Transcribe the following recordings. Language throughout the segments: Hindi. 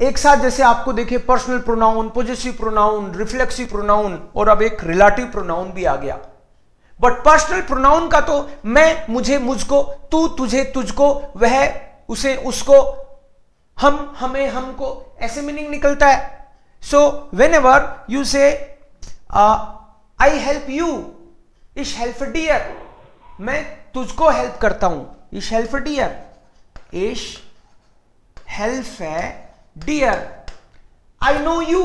एक साथ जैसे आपको देखिए personal pronoun, possessive pronoun, reflexive pronoun और अब एक रिलेटिव प्रोनाउन भी आ गया। बट पर्सनल प्रोनाउन का तो मैं, मुझे, मुझको, तू, तुझे, तुझको, वह, उसे, उसको, हम, हमें, हमको, ऐसे मीनिंग निकलता है। So when ever you say I help you, इश हेल्प डियर, मैं तुझको हेल्प करता हूं, इश हेल्प डियर, इश help dear. I know you,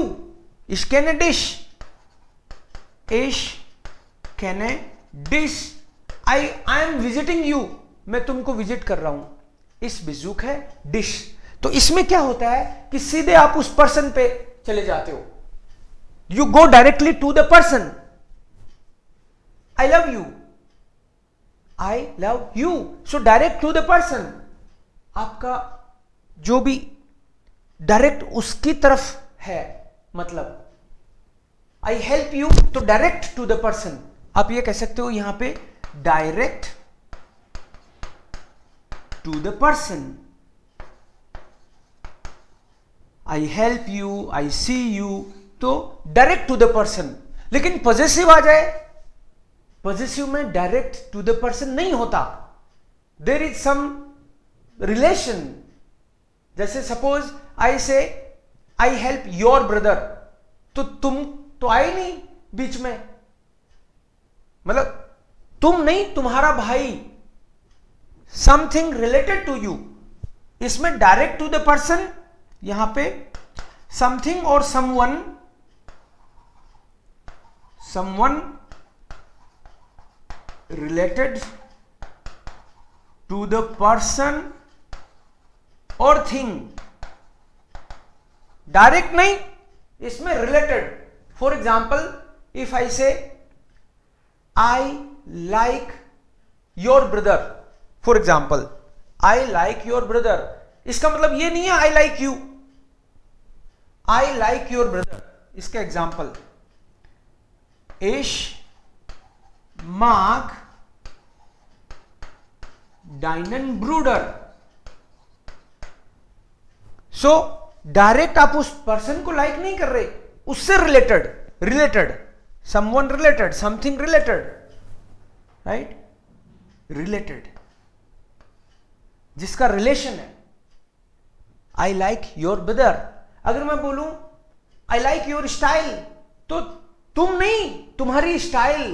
इश कैन डिश, इश can dish. I am visiting you, मैं तुमको विजिट कर रहा हूं, इस बिजुक है डिश। तो इसमें क्या होता है कि सीधे आप उस पर्सन पे चले जाते हो, you go directly to the person. I love you, I love you, so direct to the person, आपका जो भी डायरेक्ट उसकी तरफ है। मतलब आई हेल्प यू तो डायरेक्ट टू द पर्सन, आप ये कह सकते हो यहां पे direct to the person. I help you, I see you, तो डायरेक्ट टू द पर्सन। लेकिन पॉजेसिव आ जाए, पॉजेसिव में डायरेक्ट टू द पर्सन नहीं होता, देयर इज सम रिलेशन। जैसे suppose I say I help your brother, तो तुम तो आए नहीं बीच में, मतलब तुम नहीं, तुम्हारा भाई, समथिंग रिलेटेड टू यू। इसमें डायरेक्ट टू द पर्सन, यहां पे समथिंग और someone, someone related to the person और थिंग, डायरेक्ट नहीं, इसमें related. For example if I say I like your brother, for example I like your brother, इसका मतलब ये नहीं है I like you, I like your brother. इसका एग्जाम्पल इश माग डाइनन ब्रूडर। सो डायरेक्ट आप उस पर्सन को लाइक नहीं कर रहे, उससे related, related, someone related, something related, right, related, जिसका रिलेशन है। आई लाइक योर ब्रदर, अगर मैं बोलूं आई लाइक योर स्टाइल, तो तुम नहीं, तुम्हारी स्टाइल,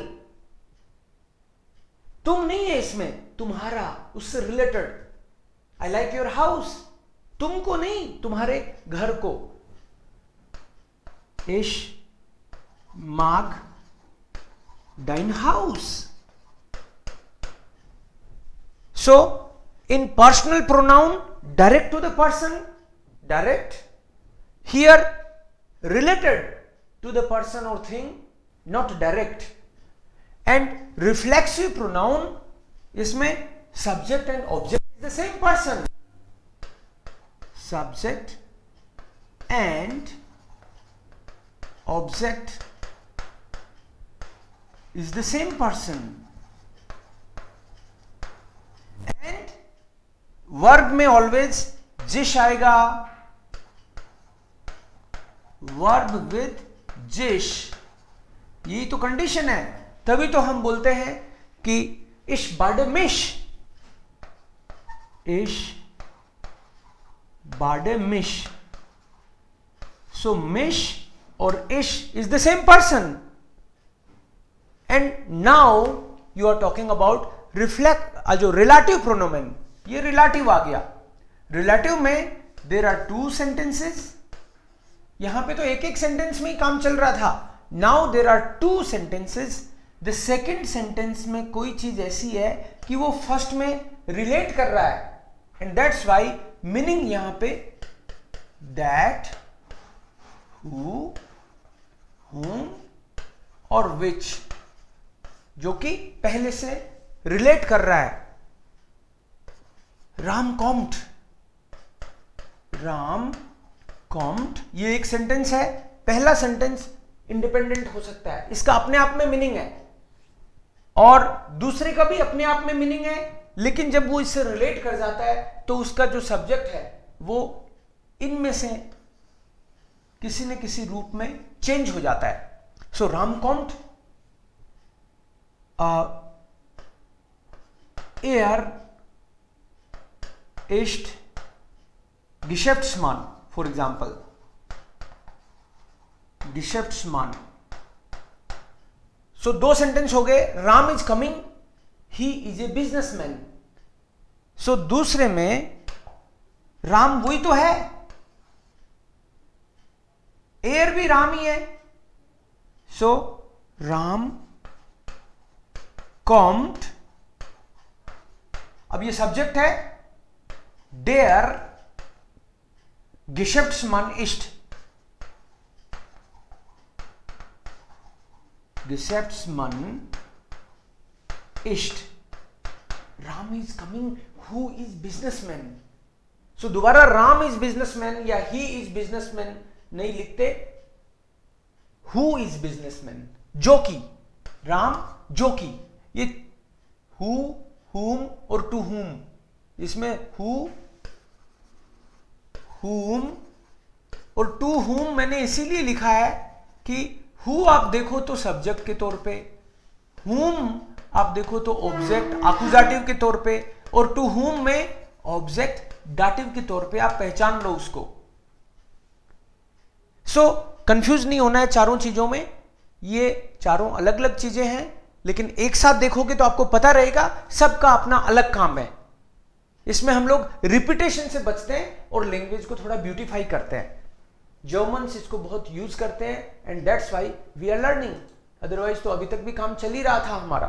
तुम नहीं है इसमें, तुम्हारा, उससे related. I like your house, तुमको नहीं, तुम्हारे घर को। इश माग डाइन हाउस। So in personal pronoun direct to the person, direct, here related to the person और thing, not direct. And reflexive pronoun, इसमें subject and object is the same person, subject and object is the same person, and verb में always जिश आएगा, verb with जिश, यही तो कंडीशन है। तभी तो हम बोलते हैं कि इश बाडमिश, इश बाडमिश। सो मिश और इश is the same person. And now you are talking about reflect, जो रिलेटिव प्रोनोमेन, ये रिलेटिव आ गया। रिलेटिव में देर आर टू सेंटेंसेस, यहां पे तो एक एक सेंटेंस में ही काम चल रहा था। Now there are two sentences. The second sentence में कोई चीज ऐसी है कि वो फर्स्ट में रिलेट कर रहा है, एंड दैट्स वाई मीनिंग यहां पे दैट, हु, whom और which, जो कि पहले से रिलेट कर रहा है। राम कॉम्ट, राम कॉम्ट, ये एक सेंटेंस है। पहला सेंटेंस इंडिपेंडेंट हो सकता है, इसका अपने आप में मीनिंग है, और दूसरे का भी अपने आप में मीनिंग है, लेकिन जब वो इससे रिलेट कर जाता है तो उसका जो सब्जेक्ट है वो इनमें से किसी न किसी रूप में चेंज हो जाता है. सो राम कॉम्ट ist Geschäftsmann, for example. Geschäftsmann. So 2 sentence हो गए. Ram is coming, he is a businessman. So दूसरे में राम वही तो है, एयर भी राम ही है. सो राम कॉम्ट, अब ये सब्जेक्ट है. Der Geschäftsmann ist. Geschäftsmann ist. Ram is coming. Who is businessman? So दोबारा राम इज बिजनेसमैन या ही इज बिजनेसमैन नहीं लिखते. Who is businessman? जो की, राम जो की. ये who, whom और to whom, इसमें who, whom और to whom मैंने इसीलिए लिखा है कि who आप देखो तो सब्जेक्ट के तौर पे, whom आप देखो तो ऑब्जेक्ट एक्यूजेटिव के तौर पे, और to whom में ऑब्जेक्ट डाटिव के तौर पे. आप पहचान लो उसको. सो कंफ्यूज नहीं होना है चारों चीजों में. ये चारों अलग अलग चीजें हैं, लेकिन एक साथ देखोगे तो आपको पता रहेगा सबका अपना अलग काम है. इसमें हम लोग रिपीटेशन से बचते हैं और लैंग्वेज को थोड़ा ब्यूटीफाई करते हैं. जर्मन्स इसको बहुत यूज करते हैं and that's why we are learning. Otherwise तो अभी तक भी काम चल ही रहा था हमारा.